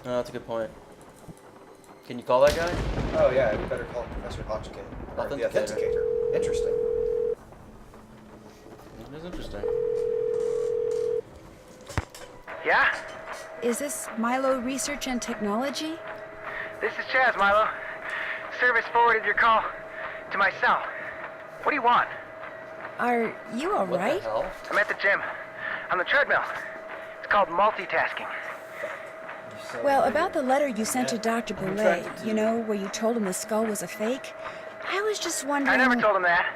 Oh, that's a good point. Can you call that guy? Oh yeah, we better call Professor Hotchkiss. Or the Authenticator. Interesting. That is interesting. Yeah? Is this Milo Research and Technology? This is Chaz, Milo. Service forwarded your call to my cell. What do you want? Are you all What right? the hell? I'm at the gym. On the treadmill. It's called multitasking. Well, about the letter you sent to Dr. Boulay, you know, where you told him the skull was a fake, I was just wondering... I never told him that.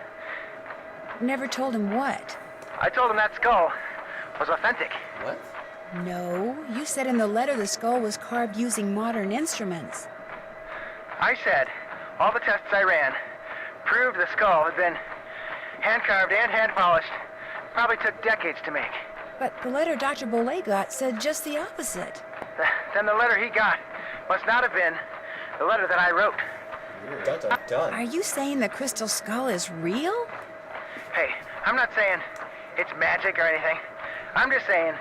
Never told him what? I told him that skull was authentic. What? No, you said in the letter the skull was carved using modern instruments. I said all the tests I ran proved the skull had been hand-carved and hand-polished. Probably took decades to make. But the letter Dr. Boulay got said just the opposite. Then the letter he got must not have been the letter that I wrote. Dun, dun, dun. Are you saying the crystal skull is real? Hey, I'm not saying it's magic or anything. I'm just saying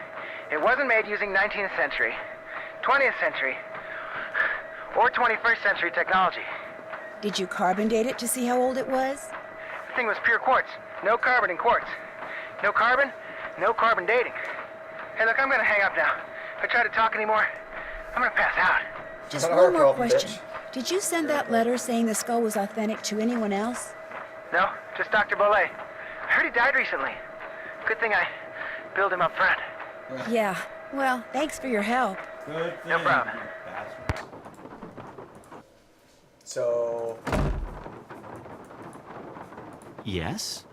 it wasn't made using 19th century, 20th century, or 21st century technology. Did you carbon date it to see how old it was? The thing was pure quartz. No carbon in quartz. No carbon, no carbon dating. Hey, look, I'm gonna hang up now. If I try to talk anymore, I'm gonna pass out. Just Not one our more problem, question. bitch. Did you send that letter saying the skull was authentic to anyone else? No, just Dr. Boulay. I heard he died recently. Good thing I billed him up front. Yeah. Well, thanks for your help. Good thing. No problem. you bastard. So... Yes?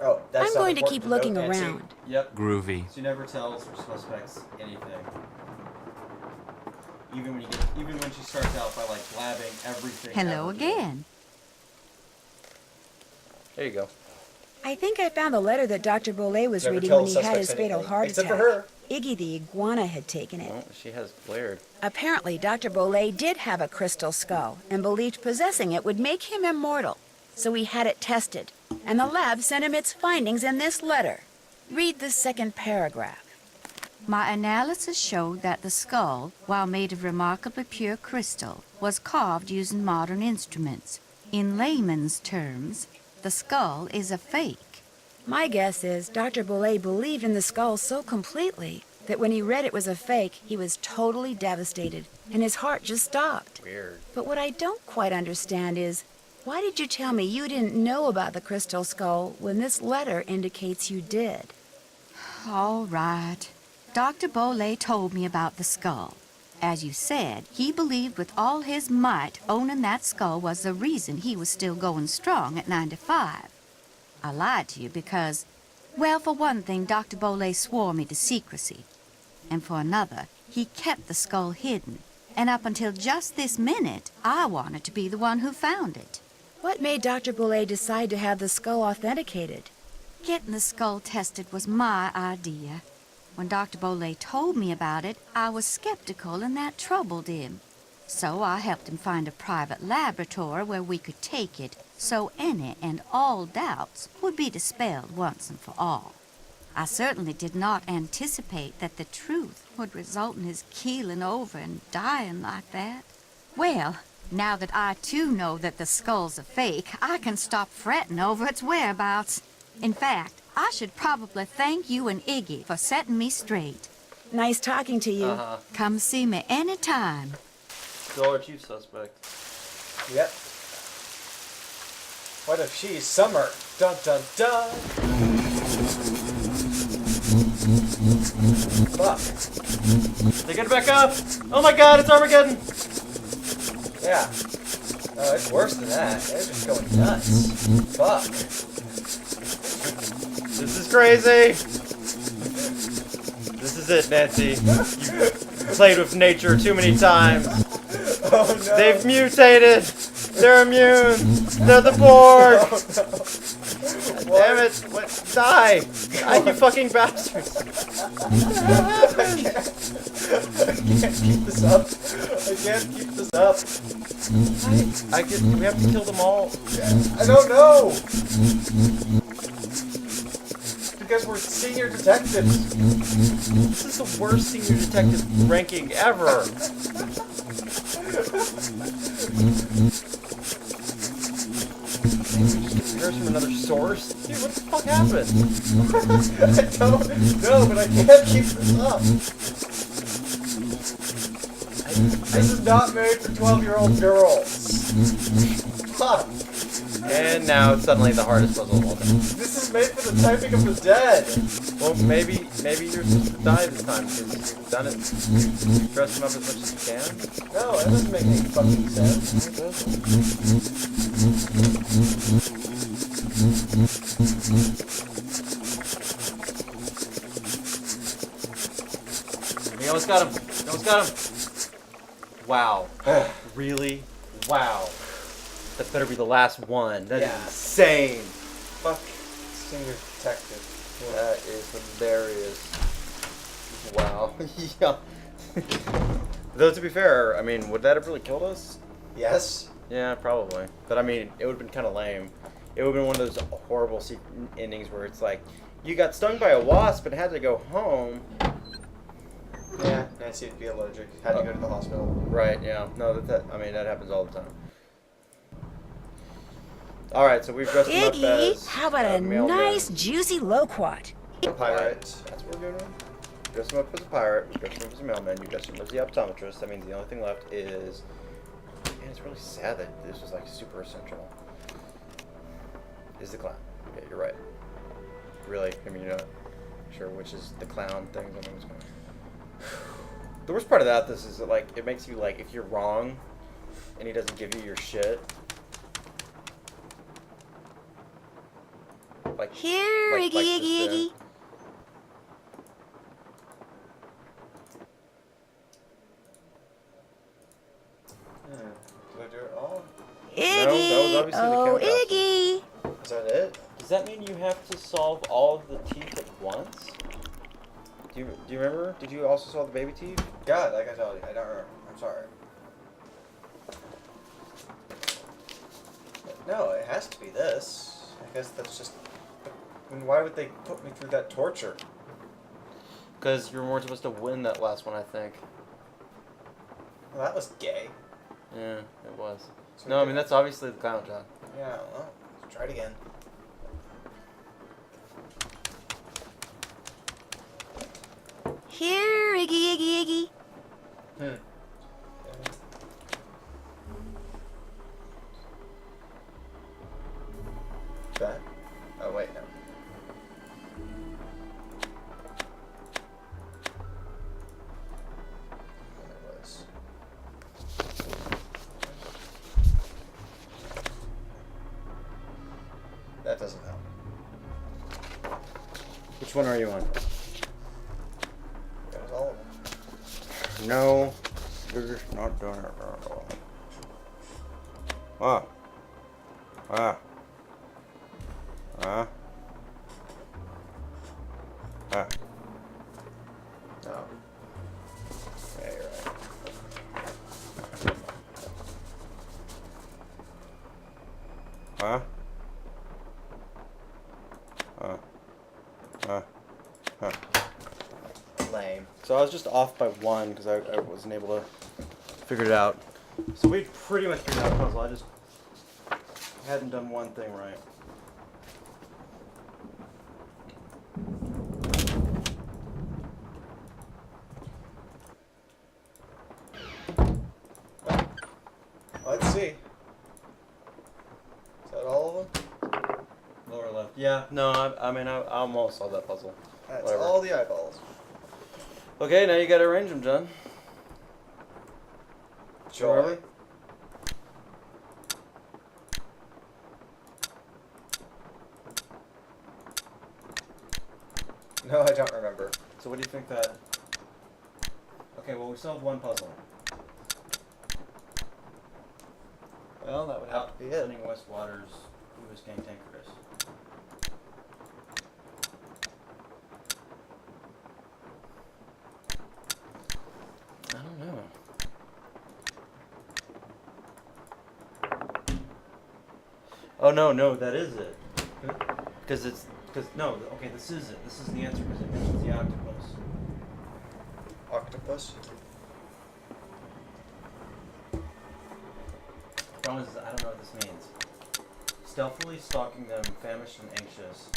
Oh, that's I'm not going to important keep looking note, Nancy. around. Yep. Groovy. She never tells her suspects anything. Even when she starts out by like blabbing everything. Hello ever. again. There you go. I think I found the letter that Dr. Boulay was Never reading tell when he had suspects his fatal anything, heart except attack. for her. Iggy the iguana had taken it. Well, she has blared. Apparently, Dr. Boulay did have a crystal skull and believed possessing it would make him immortal. So he had it tested, and the lab sent him its findings in this letter. Read the second paragraph. My analysis showed that the skull, while made of remarkably pure crystal, was carved using modern instruments. In layman's terms, the skull is a fake. My guess is Dr. Boulay believed in the skull so completely that when he read it was a fake, he was totally devastated, and his heart just stopped. Weird. But what I don't quite understand is, why did you tell me you didn't know about the crystal skull when this letter indicates you did? All right. Dr. Boulay told me about the skull. As you said, he believed with all his might owning that skull was the reason he was still going strong at 95. I lied to you because, well, for one thing, Dr. Boulay swore me to secrecy. And for another, he kept the skull hidden. And up until just this minute, I wanted to be the one who found it. What made Dr. Boulay decide to have the skull authenticated? Getting the skull tested was my idea. When Dr. Boulay told me about it, I was skeptical and that troubled him. So I helped him find a private laboratory where we could take it so any and all doubts would be dispelled once and for all. I certainly did not anticipate that the truth would result in his keeling over and dying like that. Well, now that I too know that the skull's a fake, I can stop fretting over its whereabouts. In fact, I should probably thank you and Iggy for setting me straight. Nice talking to you. Uh-huh. Come see me anytime. Still our chief suspect. Yep. What if she's Summer? Dun dun dun! Fuck. They get it back up! Oh my god, it's Armageddon! Yeah. Oh, it's worse than that. They're just going nuts. Fuck. This is crazy! This is it, Nancy. You've played with nature too many times. Oh no. They've mutated! They're immune! They're the Borg! Damn it! What? Die! Die, you fucking bastards! I can't keep this up. I can't keep this up. We have to kill them all. I don't know. Because we're senior detectives. This is the worst senior detective ranking ever. Here's from another source? Dude, what the fuck happened? I don't know, but I can't keep this up. This is not made for 12-year-old girls. Fuck. And now it's suddenly the hardest puzzle of all time. This is made for the typing of the dead. Well, maybe you're supposed to die this time because you've done it. You've dressed him up as much as you can. No, that doesn't make any fucking sense. We almost got him. We almost got him. Wow. Really? Wow. That better be the last one. That is Yeah. insane. Fuck Singer Detective. That is hilarious. Wow. Yeah. Though to be fair, I mean, would that have really killed us? Yes? Yeah, probably. But I mean, it would have been kind of lame. It would have been one of those horrible endings where it's like, you got stung by a wasp and had to go home. Yeah, Nancy would be allergic. Had to go to the hospital. Right, yeah. No, I mean, that happens all the time. Alright, so we've dressed him up Iggy, as how about a mailman. nice, juicy loquat? A pirate. That's what we're doing. Dress him up as a pirate, we dress him up as a mailman, you dress him up as the optometrist. That means the only thing left is... Man, it's really sad that this was like super essential. Is the clown. Yeah, you're right. Really, I mean, you're not sure which is the clown thing. I don't know what's going on. The worst part of this is that, like, it makes you, like, if you're wrong and he doesn't give you your shit, like... Here, like Iggy, this Iggy, did. Iggy. Do I do it all? Iggy, that was obviously the oh, countdown. Iggy. Is that it? Does that mean you have to solve all of the teeth at once? Do you remember? Did you also solve the baby teeth? God, like I told you, I don't remember. I'm sorry. No, it has to be this. I guess that's just... I mean, why would they put me through that torture? Because you were supposed to win that last one, I think. Well, that was gay. Yeah, it was. So No, I mean, that's obviously the clown job. Yeah, well, let's try it again. Here, Iggy, Iggy, Iggy. That? Oh, wait, no. There it was. That doesn't help. Which one are you on? That was all of them. No, you're just not doing it at all. Ah. Ah. Ah. Ah. Oh. Yeah, you're right. Huh? Lame. So I was just off by one because I wasn't able to figure it out. So we pretty much figured out the puzzle. I just hadn't done one thing right. Let's see. Is that all of them? Lower left. Yeah. No, I mean, I almost solved that puzzle. That's Whatever. all the eyeballs. Okay, now you gotta arrange them, John. Joy. No, I don't remember. So what do you think that... Okay, well, we solved one puzzle. Well, that would have to be it. Sending West Waters, who was cantankerous. I don't know. Oh, no, that is it. Because no, okay, this is it. This is the answer because it mentions the octopus. Octopus? problem is, I don't know what this means. Stealthily stalking them, famished and anxious,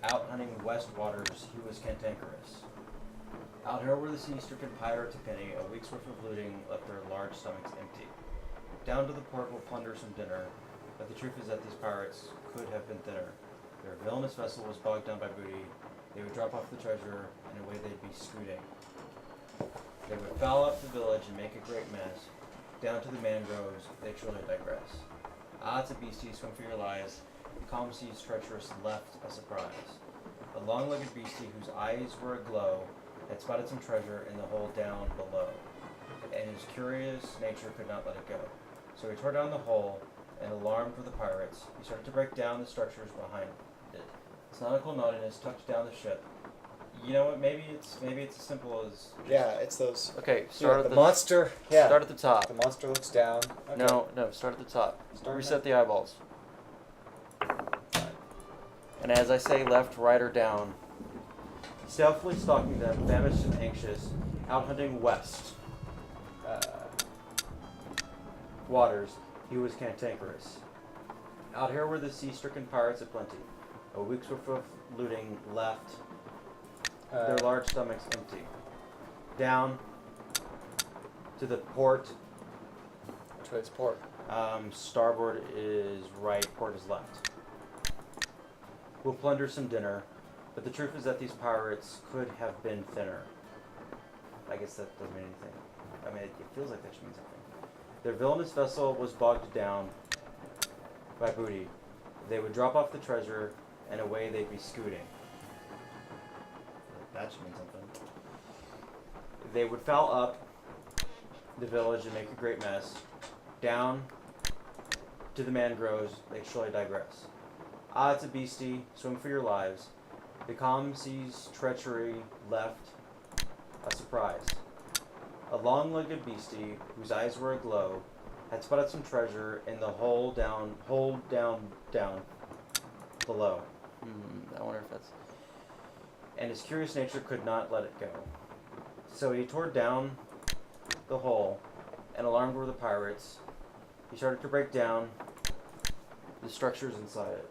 out hunting west waters, he was cantankerous. Out here were the sea-stricken pirates a penny, a week's worth of looting left their large stomachs empty. Down to the port will plunder some dinner, but the truth is that these pirates could have been thinner. Their villainous vessel was bogged down by booty. They would drop off the treasure, and away they'd be scooting. They would foul up the village and make a great mess. Down to the mangroves, they truly digress. Ah, it's a beastie, swim for your lives. The calm seas treacherous left a surprise. A long-legged beastie whose eyes were aglow had spotted some treasure in the hole down below, and his curious nature could not let it go. So he tore down the hole, and alarmed for the pirates, he started to break down the structures behind it. His nautical naughtiness touched down the ship. You know what? Maybe it's as simple as Yeah, it's those. okay. Yeah, Start the at the monster. Yeah. Start at the top. The monster looks down. Okay. No, start at the top. Start Reset the eyeballs. And as I say, left, right, or down. Stealthily stalking them, famished and anxious, out hunting west waters, he was cantankerous. Out here were the sea-stricken pirates aplenty. A week's worth of looting left their large stomachs empty. Down to the port. Which way is port? Starboard is right, port is left. We'll plunder some dinner, but the truth is that these pirates could have been thinner. I guess that doesn't mean anything. I mean, it feels like that should mean something. Their villainous vessel was bogged down by booty. They would drop off the treasure, and away they'd be scooting. That should mean something. They would foul up the village and make a great mess. Down to the mangroves, they surely digress. Ah, it's a beastie, swim for your lives. The calm sea's treachery left a surprise. A long-legged beastie, whose eyes were aglow, had spotted some treasure in the hole down below. I wonder if that's... And his curious nature could not let it go. So he tore down the hole, and alarmed were the pirates. He started to break down the structures inside it.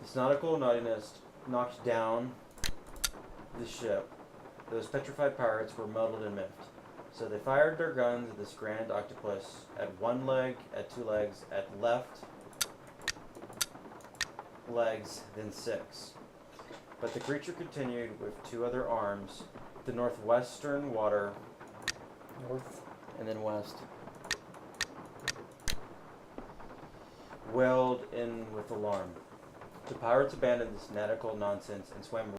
His nautical naughtiness knocked down the ship. Those petrified pirates were muddled and miffed. So they fired their guns at this grand octopus, at one leg, at two legs, at left legs, then six. But the creature continued with two other arms, the northwestern water, North. and then west, wailed in with alarm. The pirates abandoned this nautical nonsense and swam